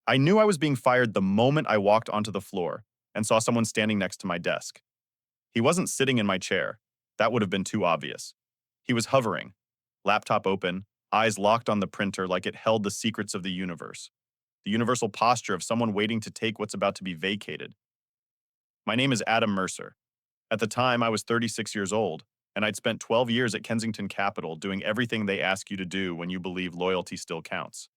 I knew I was being fired the moment I walked onto the floor and saw someone standing next to my desk. He wasn't sitting in my chair. That would have been too obvious. He was hovering, laptop open, eyes locked on the printer like it held the secrets of the universe. The universal posture of someone waiting to take what's about to be vacated. My name is Adam Mercer. At the time, I was 36 years old, and I'd spent 12 years at Kensington Capital doing everything they ask you to do when you believe loyalty still counts.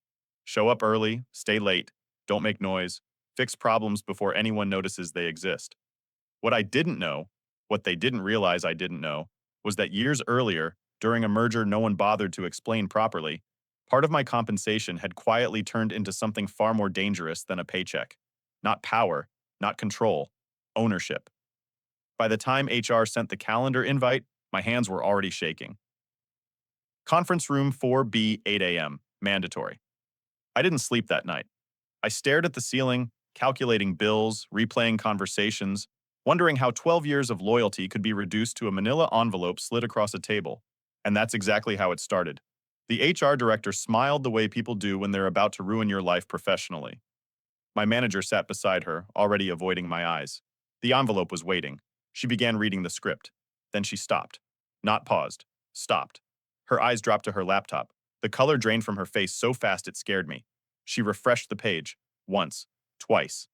Show up early, stay late, don't make noise, fix problems before anyone notices they exist. What I didn't know, what they didn't realize I didn't know, was that years earlier, during a merger no one bothered to explain properly, part of my compensation had quietly turned into something far more dangerous than a paycheck. Not power, not control, ownership. By the time HR sent the calendar invite, my hands were already shaking. Conference room 4B, 8 a.m., mandatory. I didn't sleep that night. I stared at the ceiling, calculating bills, replaying conversations, wondering how 12 years of loyalty could be reduced to a manila envelope slid across a table. And that's exactly how it started. The HR director smiled the way people do when they're about to ruin your life professionally. My manager sat beside her, already avoiding my eyes. The envelope was waiting. She began reading the script. Then she stopped. Not paused. Stopped. Her eyes dropped to her laptop. The color drained from her face so fast it scared me. She refreshed the page. Once. Twice.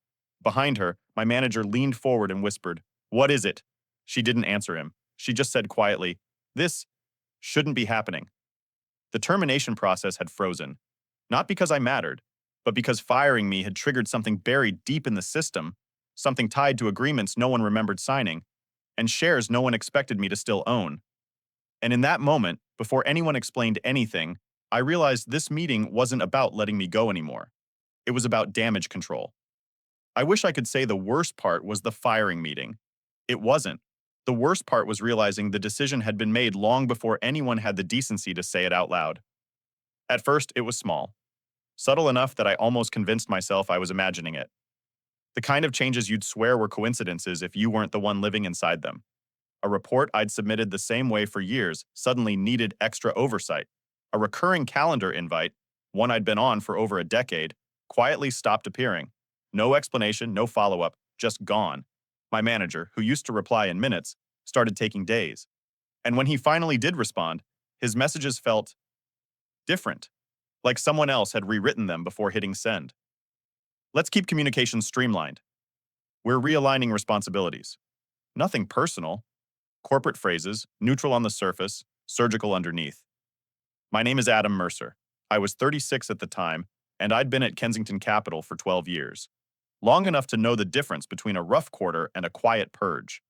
Behind her, my manager leaned forward and whispered, "What is it?" She didn't answer him. She just said quietly, "This shouldn't be happening." The termination process had frozen. Not because I mattered, but because firing me had triggered something buried deep in the system, something tied to agreements no one remembered signing, and shares no one expected me to still own. And in that moment, before anyone explained anything, I realized this meeting wasn't about letting me go anymore. It was about damage control. I wish I could say the worst part was the firing meeting. It wasn't. The worst part was realizing the decision had been made long before anyone had the decency to say it out loud. At first, it was small, subtle enough that I almost convinced myself I was imagining it. The kind of changes you'd swear were coincidences if you weren't the one living inside them. A report I'd submitted the same way for years suddenly needed extra oversight. A recurring calendar invite, one I'd been on for over a decade, quietly stopped appearing. No explanation, no follow-up, just gone. My manager, who used to reply in minutes, started taking days. And when he finally did respond, his messages felt different, like someone else had rewritten them before hitting send. Let's keep communication streamlined. We're realigning responsibilities. Nothing personal. Corporate phrases, neutral on the surface, surgical underneath. My name is Adam Mercer. I was 36 at the time, and I'd been at Kensington Capital for 12 years. Long enough to know the difference between a rough quarter and a quiet purge.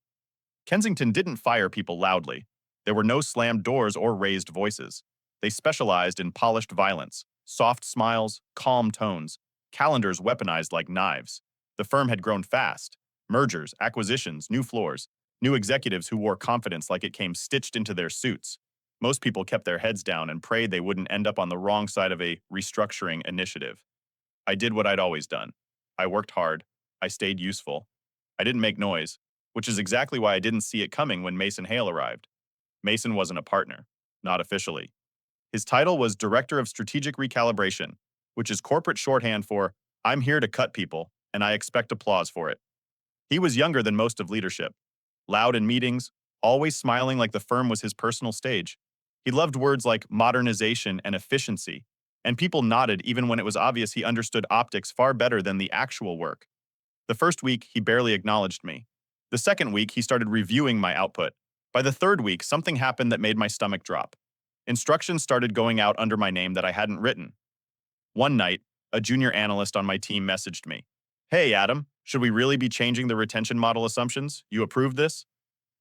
Kensington didn't fire people loudly. There were no slammed doors or raised voices. They specialized in polished violence, soft smiles, calm tones, calendars weaponized like knives. The firm had grown fast. Mergers, acquisitions, new floors, new executives who wore confidence like it came stitched into their suits. Most people kept their heads down and prayed they wouldn't end up on the wrong side of a restructuring initiative. I did what I'd always done. I worked hard. I stayed useful. I didn't make noise, which is exactly why I didn't see it coming when Mason Hale arrived. Mason wasn't a partner, not officially. His title was Director of Strategic Recalibration, which is corporate shorthand for "I'm here to cut people, and I expect applause for it." He was younger than most of leadership, loud in meetings, always smiling like the firm was his personal stage. He loved words like modernization and efficiency, and people nodded even when it was obvious he understood optics far better than the actual work. The first week, he barely acknowledged me. The second week, he started reviewing my output. By the third week, something happened that made my stomach drop. Instructions started going out under my name that I hadn't written. One night, a junior analyst on my team messaged me. "Hey, Adam, should we really be changing the retention model assumptions? You approve this?"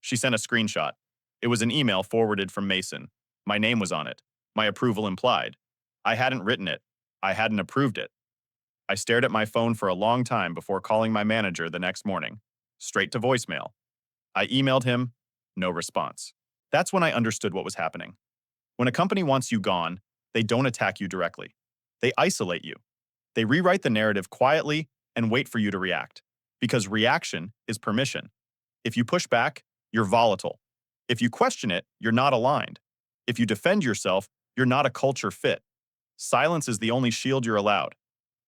She sent a screenshot. It was an email forwarded from Mason. My name was on it. My approval implied. I hadn't written it. I hadn't approved it. I stared at my phone for a long time before calling my manager the next morning. Straight to voicemail. I emailed him. No response. That's when I understood what was happening. When a company wants you gone, they don't attack you directly. They isolate you. They rewrite the narrative quietly and wait for you to react. Because reaction is permission. If you push back, you're volatile. If you question it, you're not aligned. If you defend yourself, you're not a culture fit. Silence is the only shield you're allowed.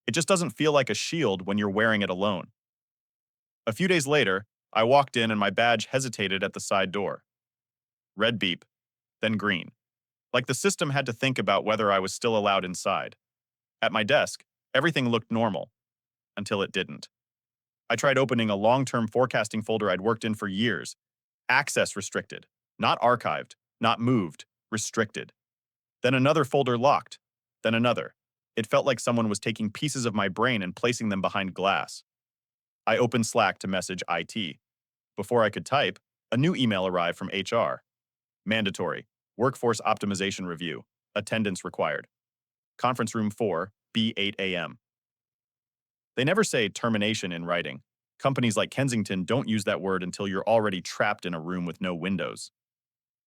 It just doesn't feel like a shield when you're wearing it alone. A few days later, I walked in and my badge hesitated at the side door. Red beep, then green. Like the system had to think about whether I was still allowed inside. At my desk, everything looked normal, until it didn't. I tried opening a long-term forecasting folder I'd worked in for years. Access restricted. Not archived. Not moved. Restricted. Then another folder locked. Then another. It felt like someone was taking pieces of my brain and placing them behind glass. I opened Slack to message IT. Before I could type, a new email arrived from HR. Mandatory. Workforce optimization review. Attendance required. Conference room 4, B8 a.m. They never say termination in writing. Companies like Kensington don't use that word until you're already trapped in a room with no windows.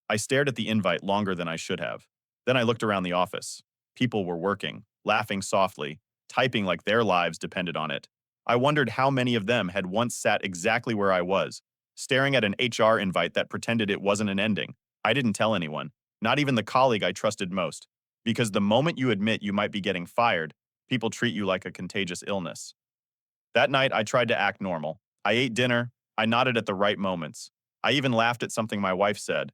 I stared at the invite longer than I should have. Then I looked around the office. People were working, laughing softly, typing like their lives depended on it. I wondered how many of them had once sat exactly where I was, staring at an HR invite that pretended it wasn't an ending. I didn't tell anyone, not even the colleague I trusted most, because the moment you admit you might be getting fired, people treat you like a contagious illness. That night, I tried to act normal. I ate dinner. I nodded at the right moments. I even laughed at something my wife said.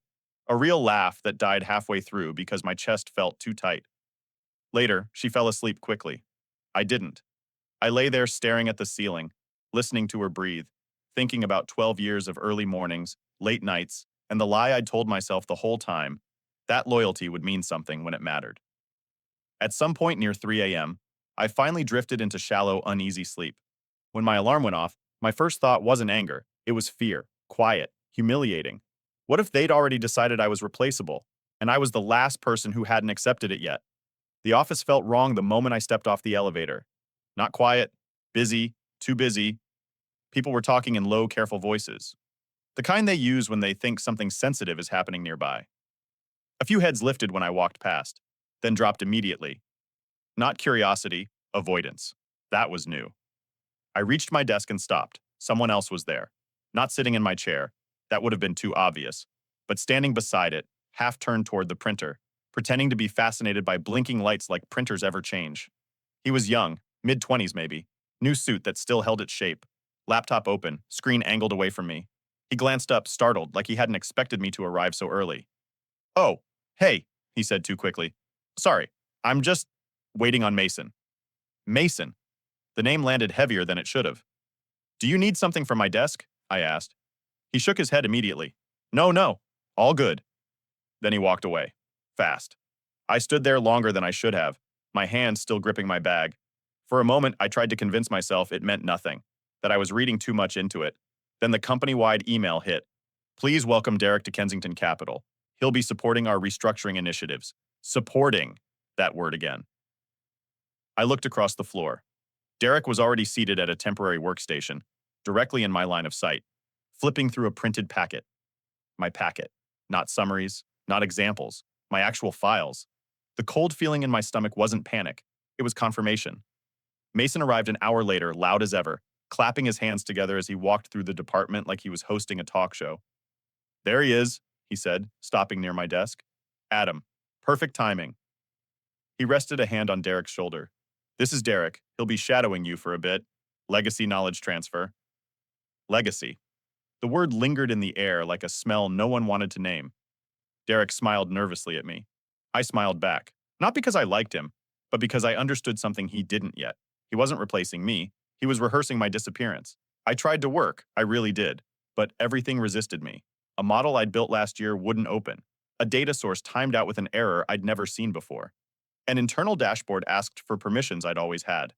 A real laugh that died halfway through because my chest felt too tight. Later, she fell asleep quickly. I didn't. I lay there staring at the ceiling, listening to her breathe, thinking about 12 years of early mornings, late nights, and the lie I'd told myself the whole time, that loyalty would mean something when it mattered. At some point near 3 a.m., I finally drifted into shallow, uneasy sleep. When my alarm went off, my first thought wasn't anger. It was fear, quiet, humiliating. What if they'd already decided I was replaceable, and I was the last person who hadn't accepted it yet? The office felt wrong the moment I stepped off the elevator. Not quiet, busy, too busy. People were talking in low, careful voices. The kind they use when they think something sensitive is happening nearby. A few heads lifted when I walked past, then dropped immediately. Not curiosity, avoidance. That was new. I reached my desk and stopped. Someone else was there. Not sitting in my chair. That would have been too obvious. But standing beside it, half turned toward the printer, pretending to be fascinated by blinking lights like printers ever change. He was young, mid-20s maybe, new suit that still held its shape. Laptop open, screen angled away from me. He glanced up, startled, like he hadn't expected me to arrive so early. "Oh, hey," he said too quickly. "Sorry, I'm just waiting on Mason." Mason. The name landed heavier than it should have. "Do you need something from my desk?" I asked. He shook his head immediately. "No, no, all good." Then he walked away. Fast. I stood there longer than I should have, my hand still gripping my bag. For a moment, I tried to convince myself it meant nothing, that I was reading too much into it. Then the company-wide email hit. "Please welcome Derek to Kensington Capital. He'll be supporting our restructuring initiatives." Supporting. That word again. I looked across the floor. Derek was already seated at a temporary workstation, directly in my line of sight, flipping through a printed packet. My packet. Not summaries, not examples, my actual files. The cold feeling in my stomach wasn't panic. It was confirmation. Mason arrived an hour later, loud as ever, clapping his hands together as he walked through the department like he was hosting a talk show. "There he is," he said, stopping near my desk. "Adam. Perfect timing." He rested a hand on Derek's shoulder. "This is Derek. He'll be shadowing you for a bit. Legacy knowledge transfer." Legacy. The word lingered in the air like a smell no one wanted to name. Derek smiled nervously at me. I smiled back, not because I liked him, but because I understood something he didn't yet. He wasn't replacing me. He was rehearsing my disappearance. I tried to work, I really did, but everything resisted me. A model I'd built last year wouldn't open. A data source timed out with an error I'd never seen before. An internal dashboard asked for permissions I'd always had.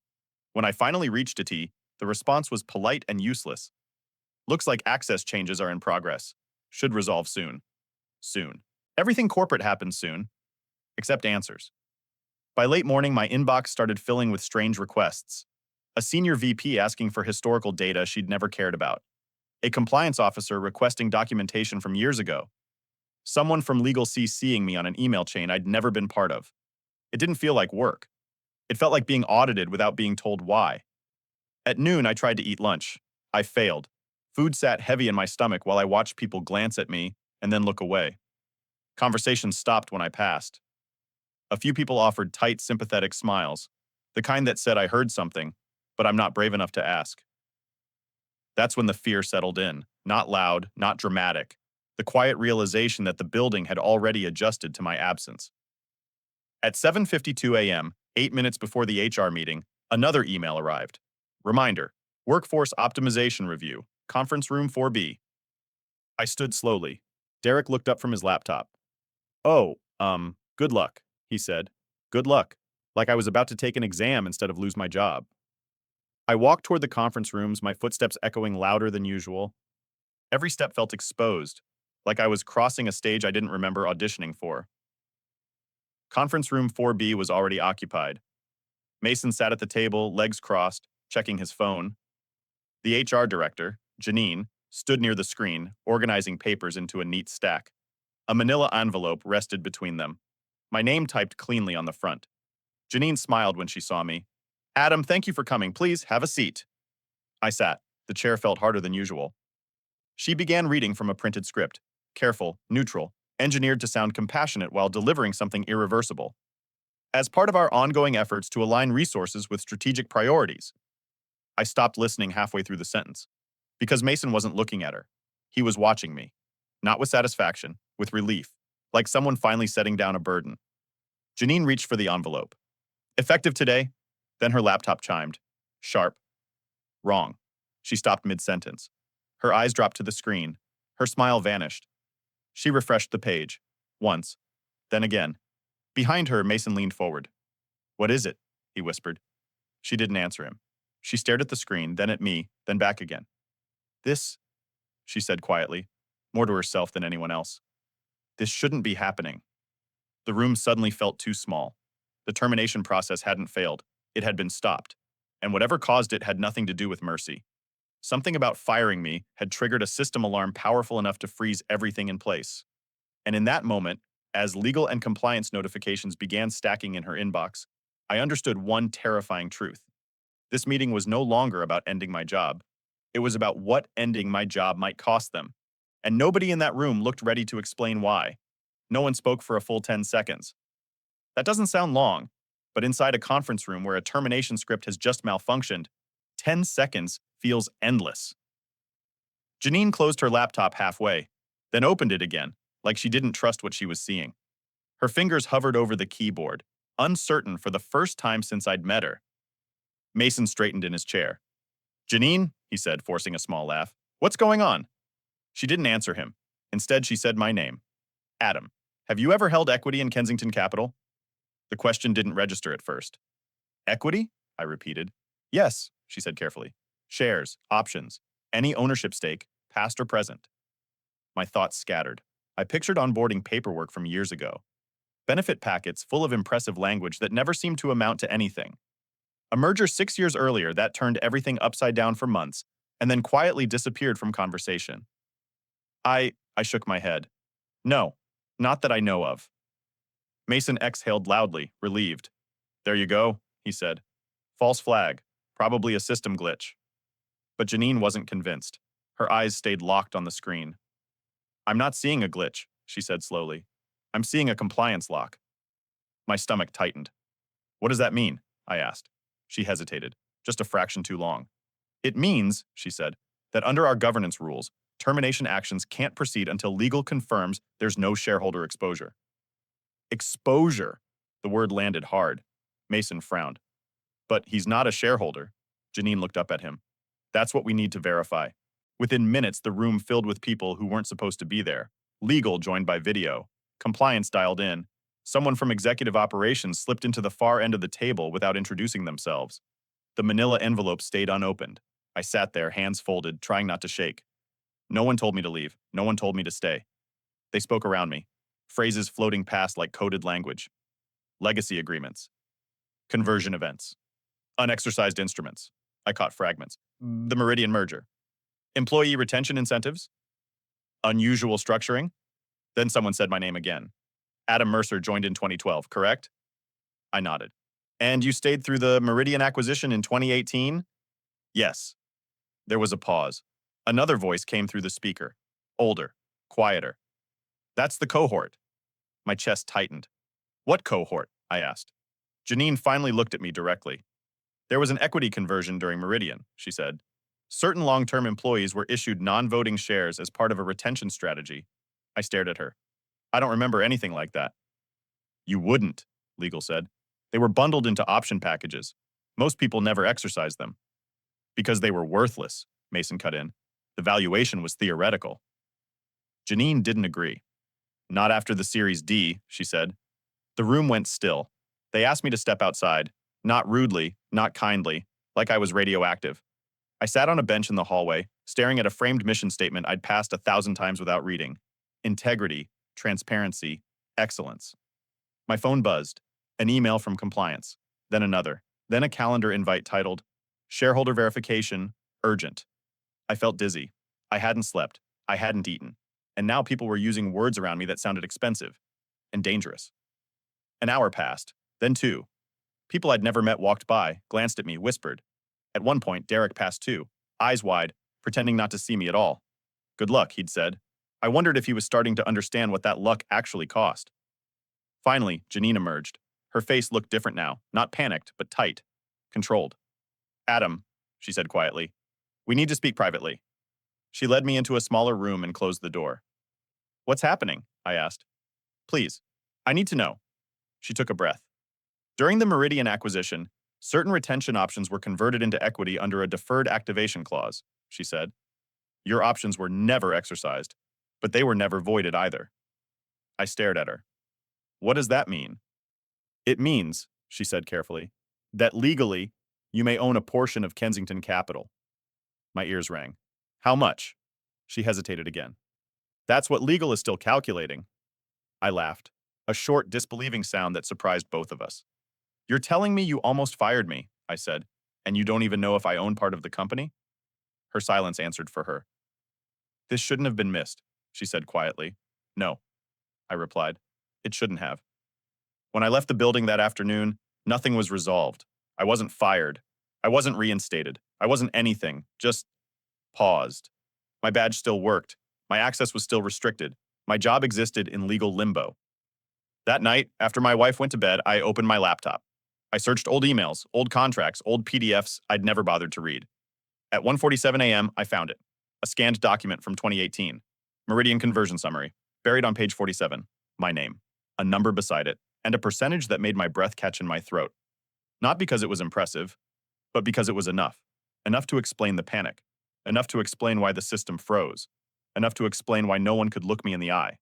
When I finally reached a T, the response was polite and useless. "Looks like access changes are in progress. Should resolve soon." Soon. Everything corporate happens soon. Except answers. By late morning, my inbox started filling with strange requests. A senior VP asking for historical data she'd never cared about. A compliance officer requesting documentation from years ago. Someone from legal CCing me on an email chain I'd never been part of. It didn't feel like work. It felt like being audited without being told why. At noon, I tried to eat lunch. I failed. Food sat heavy in my stomach while I watched people glance at me and then look away. Conversations stopped when I passed. A few people offered tight, sympathetic smiles. The kind that said I heard something, but I'm not brave enough to ask. That's when the fear settled in, not loud, not dramatic. The quiet realization that the building had already adjusted to my absence. At 7:52 a.m., 8 minutes before the HR meeting, another email arrived. Reminder, Workforce Optimization Review, Conference Room 4B. I stood slowly. Derek looked up from his laptop. Oh, good luck, he said. Good luck. Like I was about to take an exam instead of lose my job. I walked toward the conference rooms, my footsteps echoing louder than usual. Every step felt exposed, like I was crossing a stage I didn't remember auditioning for. Conference room 4B was already occupied. Mason sat at the table, legs crossed, checking his phone. The HR director, Janine, stood near the screen, organizing papers into a neat stack. A manila envelope rested between them. My name typed cleanly on the front. Janine smiled when she saw me. Adam, thank you for coming. Please, have a seat. I sat. The chair felt harder than usual. She began reading from a printed script. Careful, neutral, engineered to sound compassionate while delivering something irreversible. As part of our ongoing efforts to align resources with strategic priorities. I stopped listening halfway through the sentence. Because Mason wasn't looking at her. He was watching me. Not with satisfaction, with relief, like someone finally setting down a burden. Janine reached for the envelope. Effective today? Then her laptop chimed. Sharp. Wrong. She stopped mid-sentence. Her eyes dropped to the screen. Her smile vanished. She refreshed the page. Once. Then again. Behind her, Mason leaned forward. What is it? He whispered. She didn't answer him. She stared at the screen, then at me, then back again. This, she said quietly, more to herself than anyone else. This shouldn't be happening. The room suddenly felt too small. The termination process hadn't failed. It had been stopped. And whatever caused it had nothing to do with Mercy. Something about firing me had triggered a system alarm powerful enough to freeze everything in place. And in that moment, as legal and compliance notifications began stacking in her inbox, I understood one terrifying truth. This meeting was no longer about ending my job. It was about what ending my job might cost them. And nobody in that room looked ready to explain why. No one spoke for a full 10 seconds. That doesn't sound long, but inside a conference room where a termination script has just malfunctioned, 10 seconds feels endless. Janine closed her laptop halfway, then opened it again, like she didn't trust what she was seeing. Her fingers hovered over the keyboard, uncertain for the first time since I'd met her. Mason straightened in his chair. Janine, he said, forcing a small laugh, what's going on? She didn't answer him. Instead, she said my name. Adam, have you ever held equity in Kensington Capital? The question didn't register at first. Equity? I repeated. Yes, she said carefully. Shares, options, any ownership stake, past or present. My thoughts scattered. I pictured onboarding paperwork from years ago. Benefit packets full of impressive language that never seemed to amount to anything. A merger 6 years earlier that turned everything upside down for months and then quietly disappeared from conversation. I shook my head. No, not that I know of. Mason exhaled loudly, relieved. There you go, he said. False flag, probably a system glitch. But Janine wasn't convinced. Her eyes stayed locked on the screen. I'm not seeing a glitch, she said slowly. I'm seeing a compliance lock. My stomach tightened. What does that mean? I asked. She hesitated, just a fraction too long. It means, she said, that under our governance rules, termination actions can't proceed until legal confirms there's no shareholder exposure. Exposure. The word landed hard. Mason frowned. But he's not a shareholder. Janine looked up at him. That's what we need to verify. Within minutes, the room filled with people who weren't supposed to be there. Legal joined by video. Compliance dialed in. Someone from executive operations slipped into the far end of the table without introducing themselves. The manila envelope stayed unopened. I sat there, hands folded, trying not to shake. No one told me to leave. No one told me to stay. They spoke around me. Phrases floating past like coded language. Legacy agreements. Conversion events. Unexercised instruments. I caught fragments. The Meridian merger. Employee retention incentives. Unusual structuring. Then someone said my name again. Adam Mercer joined in 2012, correct? I nodded. And you stayed through the Meridian acquisition in 2018? Yes. There was a pause. Another voice came through the speaker. Older. Quieter. That's the cohort. My chest tightened. What cohort? I asked. Janine finally looked at me directly. There was an equity conversion during Meridian, she said. Certain long-term employees were issued non-voting shares as part of a retention strategy. I stared at her. I don't remember anything like that. You wouldn't, Legal said. They were bundled into option packages. Most people never exercised them. Because they were worthless, Mason cut in. The valuation was theoretical. Janine didn't agree. Not after the Series D, she said. The room went still. They asked me to step outside, not rudely, not kindly, like I was radioactive. I sat on a bench in the hallway, staring at a framed mission statement I'd passed 1,000 times without reading. Integrity, transparency, excellence. My phone buzzed. An email from compliance. Then another. Then a calendar invite titled, Shareholder Verification, Urgent. I felt dizzy. I hadn't slept. I hadn't eaten. And now people were using words around me that sounded expensive and dangerous. An hour passed, then two. People I'd never met walked by, glanced at me, whispered. At one point, Derek passed too, eyes wide, pretending not to see me at all. Good luck, he'd said. I wondered if he was starting to understand what that luck actually cost. Finally, Janine emerged. Her face looked different now, not panicked, but tight, controlled. Adam, she said quietly, we need to speak privately. She led me into a smaller room and closed the door. What's happening? I asked. Please, I need to know. She took a breath. During the Meridian acquisition, certain retention options were converted into equity under a deferred activation clause, she said. Your options were never exercised, but they were never voided either. I stared at her. What does that mean? It means, she said carefully, that legally, you may own a portion of Kensington Capital. My ears rang. How much? She hesitated again. That's what legal is still calculating. I laughed, a short, disbelieving sound that surprised both of us. You're telling me you almost fired me, I said, and you don't even know if I own part of the company? Her silence answered for her. This shouldn't have been missed, she said quietly. No, I replied. It shouldn't have. When I left the building that afternoon, nothing was resolved. I wasn't fired. I wasn't reinstated. I wasn't anything, just paused. My badge still worked. My access was still restricted. My job existed in legal limbo. That night, after my wife went to bed, I opened my laptop. I searched old emails, old contracts, old PDFs I'd never bothered to read. At 1:47 a.m., I found it. A scanned document from 2018. Meridian conversion summary. Buried on page 47. My name. A number beside it. And a percentage that made my breath catch in my throat. Not because it was impressive, but because it was enough. Enough to explain the panic. Enough to explain why the system froze. Enough to explain why no one could look me in the eye.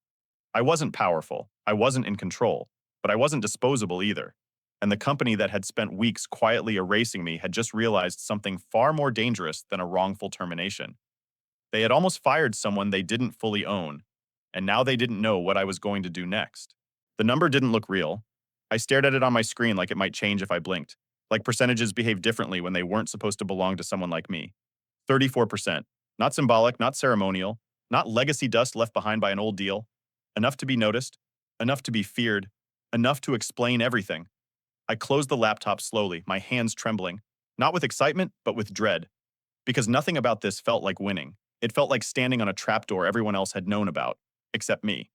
I wasn't powerful. I wasn't in control. But I wasn't disposable either. And the company that had spent weeks quietly erasing me had just realized something far more dangerous than a wrongful termination. They had almost fired someone they didn't fully own, and now they didn't know what I was going to do next. The number didn't look real. I stared at it on my screen like it might change if I blinked, like percentages behave differently when they weren't supposed to belong to someone like me. 34%. Not symbolic, not ceremonial, not legacy dust left behind by an old deal. Enough to be noticed, enough to be feared, enough to explain everything. I closed the laptop slowly, my hands trembling, not with excitement, but with dread. Because nothing about this felt like winning. It felt like standing on a trapdoor everyone else had known about, except me.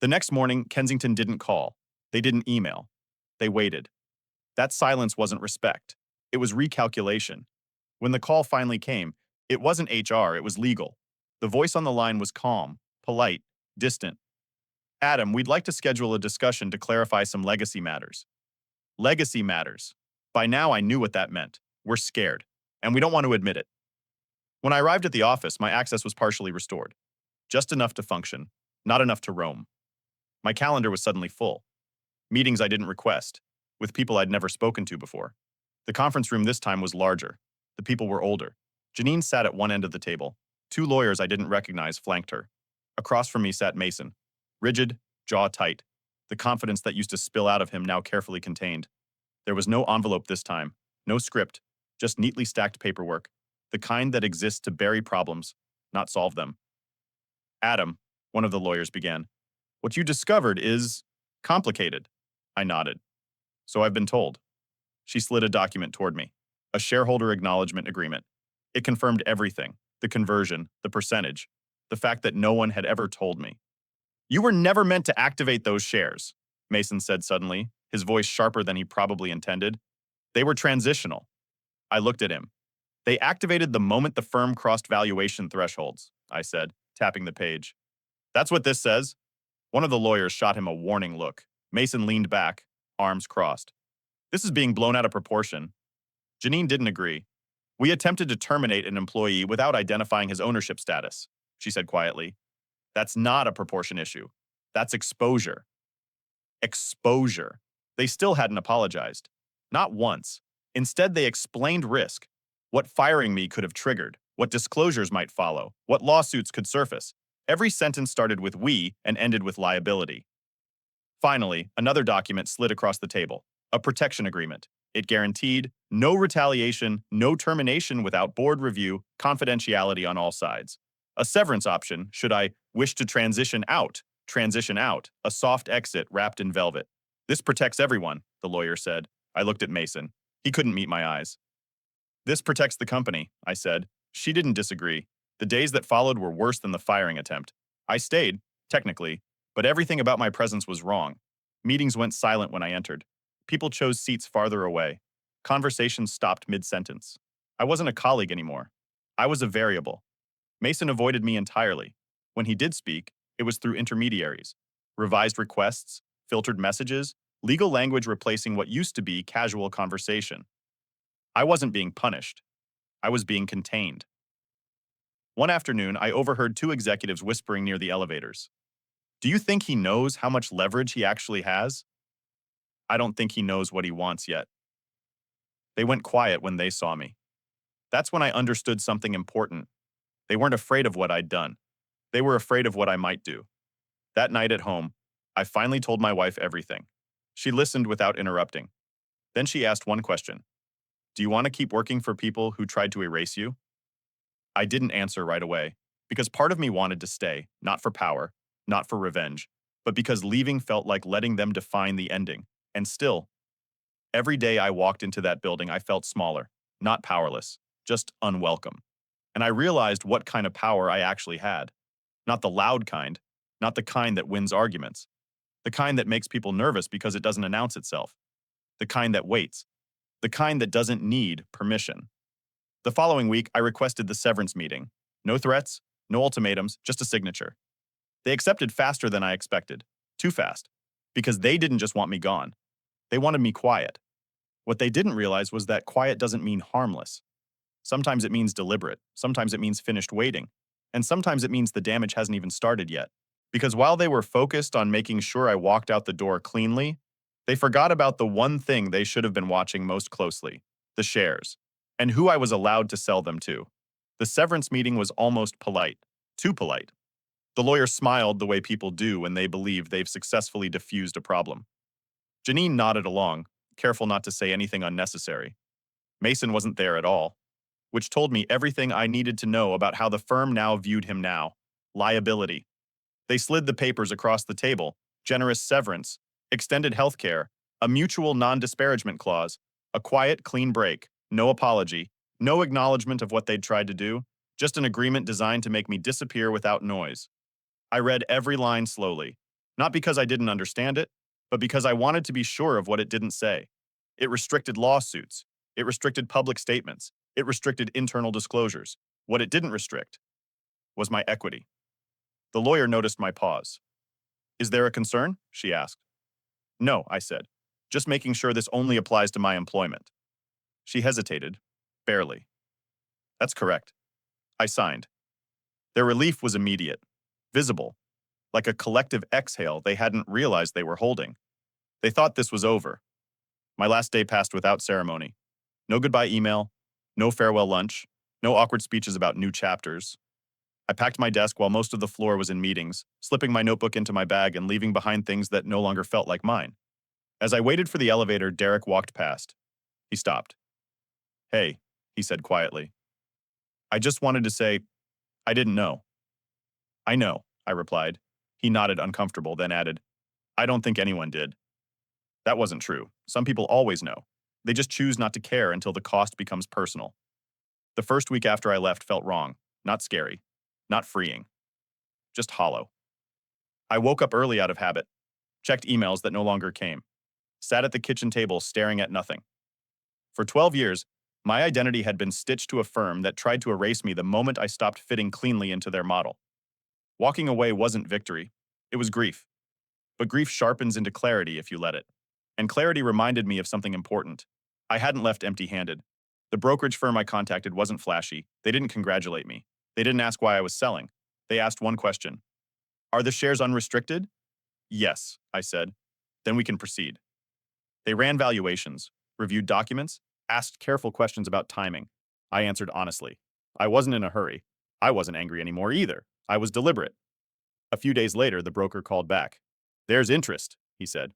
The next morning, Kensington didn't call. They didn't email. They waited. That silence wasn't respect. It was recalculation. When the call finally came, it wasn't HR, it was legal. The voice on the line was calm, polite, distant. Adam, we'd like to schedule a discussion to clarify some legacy matters. Legacy matters. By now, I knew what that meant. We're scared, and we don't want to admit it. When I arrived at the office, my access was partially restored. Just enough to function, not enough to roam. My calendar was suddenly full. Meetings I didn't request, with people I'd never spoken to before. The conference room this time was larger. The people were older. Janine sat at one end of the table. Two lawyers I didn't recognize flanked her. Across from me sat Mason, rigid, jaw tight, the confidence that used to spill out of him now carefully contained. There was no envelope this time, no script, just neatly stacked paperwork, the kind that exists to bury problems, not solve them. Adam, one of the lawyers began, what you discovered is complicated. I nodded. So I've been told. She slid a document toward me, a shareholder acknowledgement agreement. It confirmed everything, the conversion, the percentage, the fact that no one had ever told me. You were never meant to activate those shares, Mason said suddenly, his voice sharper than he probably intended. They were transitional. I looked at him. They activated the moment the firm crossed valuation thresholds, I said, tapping the page. That's what this says. One of the lawyers shot him a warning look. Mason leaned back, arms crossed. This is being blown out of proportion. Janine didn't agree. We attempted to terminate an employee without identifying his ownership status, she said quietly. That's not a proportion issue. That's exposure. Exposure. They still hadn't apologized. Not once. Instead, they explained risk. What firing me could have triggered, what disclosures might follow, what lawsuits could surface. Every sentence started with we and ended with liability. Finally, another document slid across the table, a protection agreement. It guaranteed no retaliation, no termination without board review, confidentiality on all sides. A severance option should I wish to transition out, a soft exit wrapped in velvet. This protects everyone, the lawyer said. I looked at Mason. He couldn't meet my eyes. This protects the company, I said. She didn't disagree. The days that followed were worse than the firing attempt. I stayed, technically, but everything about my presence was wrong. Meetings went silent when I entered. People chose seats farther away. Conversations stopped mid-sentence. I wasn't a colleague anymore. I was a variable. Mason avoided me entirely. When he did speak, it was through intermediaries. Revised requests, filtered messages, legal language replacing what used to be casual conversation. I wasn't being punished. I was being contained. One afternoon, I overheard two executives whispering near the elevators. Do you think he knows how much leverage he actually has? I don't think he knows what he wants yet. They went quiet when they saw me. That's when I understood something important. They weren't afraid of what I'd done. They were afraid of what I might do. That night at home, I finally told my wife everything. She listened without interrupting. Then she asked one question. Do you want to keep working for people who tried to erase you? I didn't answer right away, because part of me wanted to stay, not for power, not for revenge, but because leaving felt like letting them define the ending. And still, every day I walked into that building, I felt smaller, not powerless, just unwelcome. And I realized what kind of power I actually had. Not the loud kind, not the kind that wins arguments, the kind that makes people nervous because it doesn't announce itself, the kind that waits, the kind that doesn't need permission. The following week, I requested the severance meeting. No threats, no ultimatums, just a signature. They accepted faster than I expected. Too fast. Because they didn't just want me gone. They wanted me quiet. What they didn't realize was that quiet doesn't mean harmless. Sometimes it means deliberate. Sometimes it means finished waiting. And sometimes it means the damage hasn't even started yet. Because while they were focused on making sure I walked out the door cleanly, they forgot about the one thing they should have been watching most closely, the shares, and who I was allowed to sell them to. The severance meeting was almost polite, too polite. The lawyer smiled the way people do when they believe they've successfully diffused a problem. Janine nodded along, careful not to say anything unnecessary. Mason wasn't there at all, which told me everything I needed to know about how the firm now viewed him now. Liability. They slid the papers across the table, generous severance, extended health care, a mutual non-disparagement clause, a quiet, clean break, no apology, no acknowledgement of what they'd tried to do, just an agreement designed to make me disappear without noise. I read every line slowly, not because I didn't understand it, but because I wanted to be sure of what it didn't say. It restricted lawsuits. It restricted public statements. It restricted internal disclosures. What it didn't restrict was my equity. The lawyer noticed my pause. Is there a concern? She asked. No, I said. Just making sure this only applies to my employment. She hesitated, barely. That's correct. I signed. Their relief was immediate, visible, like a collective exhale they hadn't realized they were holding. They thought this was over. My last day passed without ceremony. No goodbye email, no farewell lunch, no awkward speeches about new chapters. I packed my desk while most of the floor was in meetings, slipping my notebook into my bag and leaving behind things that no longer felt like mine. As I waited for the elevator, Derek walked past. He stopped. Hey, he said quietly. I just wanted to say, I didn't know. I know, I replied. He nodded uncomfortable, then added, I don't think anyone did. That wasn't true. Some people always know. They just choose not to care until the cost becomes personal. The first week after I left felt wrong, not scary, not freeing, just hollow. I woke up early out of habit, checked emails that no longer came. sat at the kitchen table staring at nothing. For 12 years, my identity had been stitched to a firm that tried to erase me the moment I stopped fitting cleanly into their model. Walking away wasn't victory, it was grief. But grief sharpens into clarity if you let it. And clarity reminded me of something important. I hadn't left empty-handed. The brokerage firm I contacted wasn't flashy. They didn't congratulate me. They didn't ask why I was selling. They asked one question. Are the shares unrestricted? Yes, I said. Then we can proceed. They ran valuations, reviewed documents, asked careful questions about timing. I answered honestly. I wasn't in a hurry. I wasn't angry anymore either. I was deliberate. A few days later, the broker called back. There's interest, he said.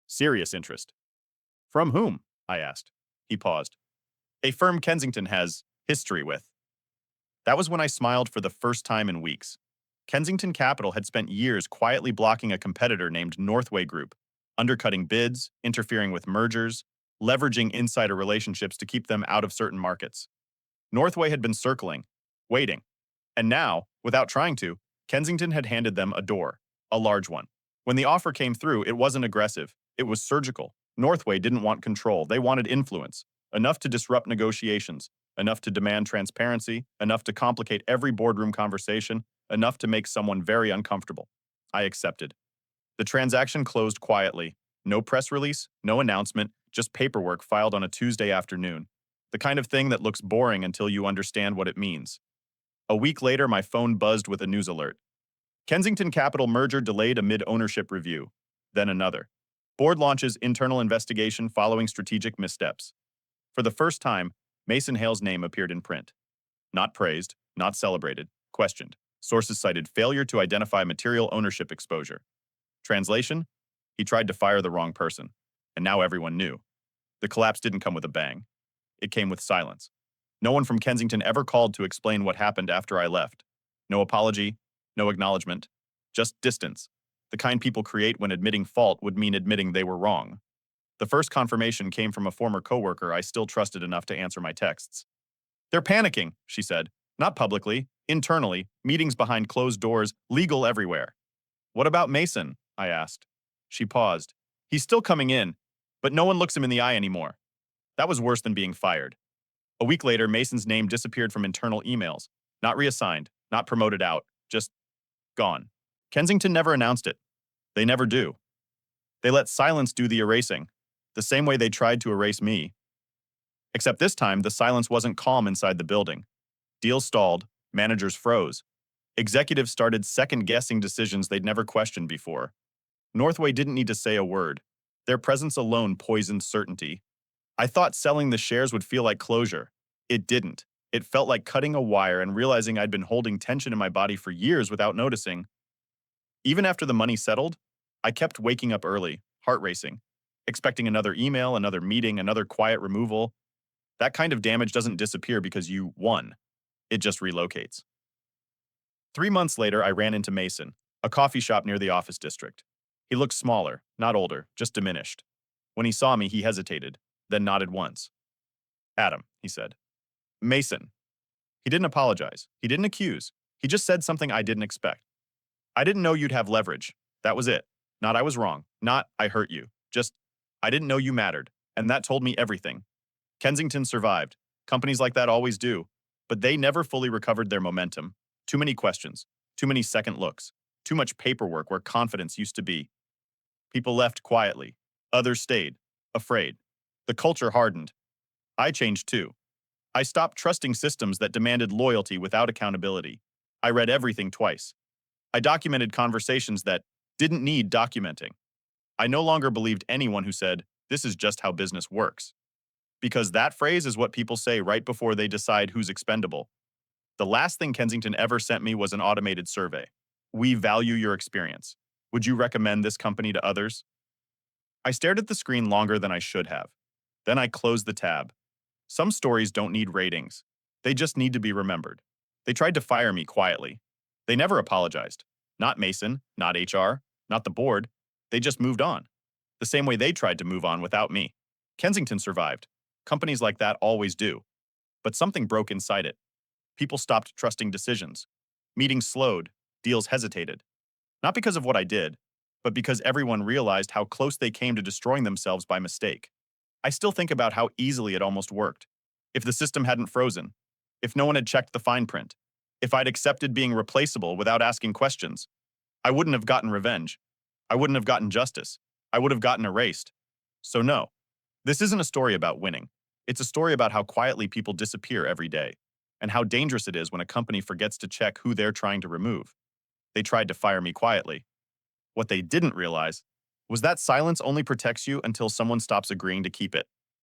Serious interest. From whom? I asked. He paused. A firm Kensington has history with. That was when I smiled for the first time in weeks. Kensington Capital had spent years quietly blocking a competitor named Northway Group, undercutting bids, interfering with mergers, leveraging insider relationships to keep them out of certain markets. Northway had been circling, waiting, and now, without trying to, Kensington had handed them a door, a large one. When the offer came through, it wasn't aggressive, it was surgical. Northway didn't want control, they wanted influence, enough to disrupt negotiations, enough to demand transparency, enough to complicate every boardroom conversation, enough to make someone very uncomfortable. I accepted. The transaction closed quietly. No press release, no announcement, just paperwork filed on a Tuesday afternoon. The kind of thing that looks boring until you understand what it means. A week later, my phone buzzed with a news alert. Kensington Capital merger delayed amid ownership review. Then another. Board launches internal investigation following strategic missteps. For the first time, Mason Hale's name appeared in print. Not praised, not celebrated, questioned. Sources cited failure to identify material ownership exposure. Translation? He tried to fire the wrong person, and now everyone knew. The collapse didn't come with a bang. It came with silence. No one from Kensington ever called to explain what happened after I left. No apology, no acknowledgement, just distance. The kind people create when admitting fault would mean admitting they were wrong. The first confirmation came from a former coworker I still trusted enough to answer my texts. They're panicking, she said. Not publicly, internally, meetings behind closed doors, legal everywhere. What about Mason? I asked. She paused. He's still coming in, but no one looks him in the eye anymore. That was worse than being fired. A week later, Mason's name disappeared from internal emails. Not reassigned, not promoted out, just gone. Kensington never announced it. They never do. They let silence do the erasing, the same way they tried to erase me. Except this time, the silence wasn't calm inside the building. Deals stalled, managers froze. Executives started second-guessing decisions they'd never questioned before. Northway didn't need to say a word. Their presence alone poisoned certainty. I thought selling the shares would feel like closure. It didn't. It felt like cutting a wire and realizing I'd been holding tension in my body for years without noticing. Even after the money settled, I kept waking up early, heart racing, expecting another email, another meeting, another quiet removal. That kind of damage doesn't disappear because you won. It just relocates. 3 months later, I ran into Mason, a coffee shop near the office district. He looked smaller, not older, just diminished. When he saw me, he hesitated, then nodded once. Adam, he said. Mason. He didn't apologize. He didn't accuse. He just said something I didn't expect. I didn't know you'd have leverage. That was it. Not I was wrong. Not I hurt you. Just I didn't know you mattered. And that told me everything. Kensington survived. Companies like that always do. But they never fully recovered their momentum. Too many questions. Too many second looks. Too much paperwork where confidence used to be. People left quietly. Others stayed. Afraid. The culture hardened. I changed too. I stopped trusting systems that demanded loyalty without accountability. I read everything twice. I documented conversations that didn't need documenting. I no longer believed anyone who said, "This is just how business works." Because that phrase is what people say right before they decide who's expendable. The last thing Kensington ever sent me was an automated survey. We value your experience. Would you recommend this company to others? I stared at the screen longer than I should have. Then I closed the tab. Some stories don't need ratings. They just need to be remembered. They tried to fire me quietly. They never apologized. Not Mason, not HR, not the board. They just moved on. The same way they tried to move on without me. Kensington survived. Companies like that always do. But something broke inside it. People stopped trusting decisions. Meetings slowed. Deals hesitated. Not because of what I did, but because everyone realized how close they came to destroying themselves by mistake. I still think about how easily it almost worked. If the system hadn't frozen, if no one had checked the fine print, if I'd accepted being replaceable without asking questions, I wouldn't have gotten revenge. I wouldn't have gotten justice. I would have gotten erased. So no, this isn't a story about winning. It's a story about how quietly people disappear every day, and how dangerous it is when a company forgets to check who they're trying to remove. They tried to fire me quietly. What they didn't realize was that silence only protects you until someone stops agreeing to keep it.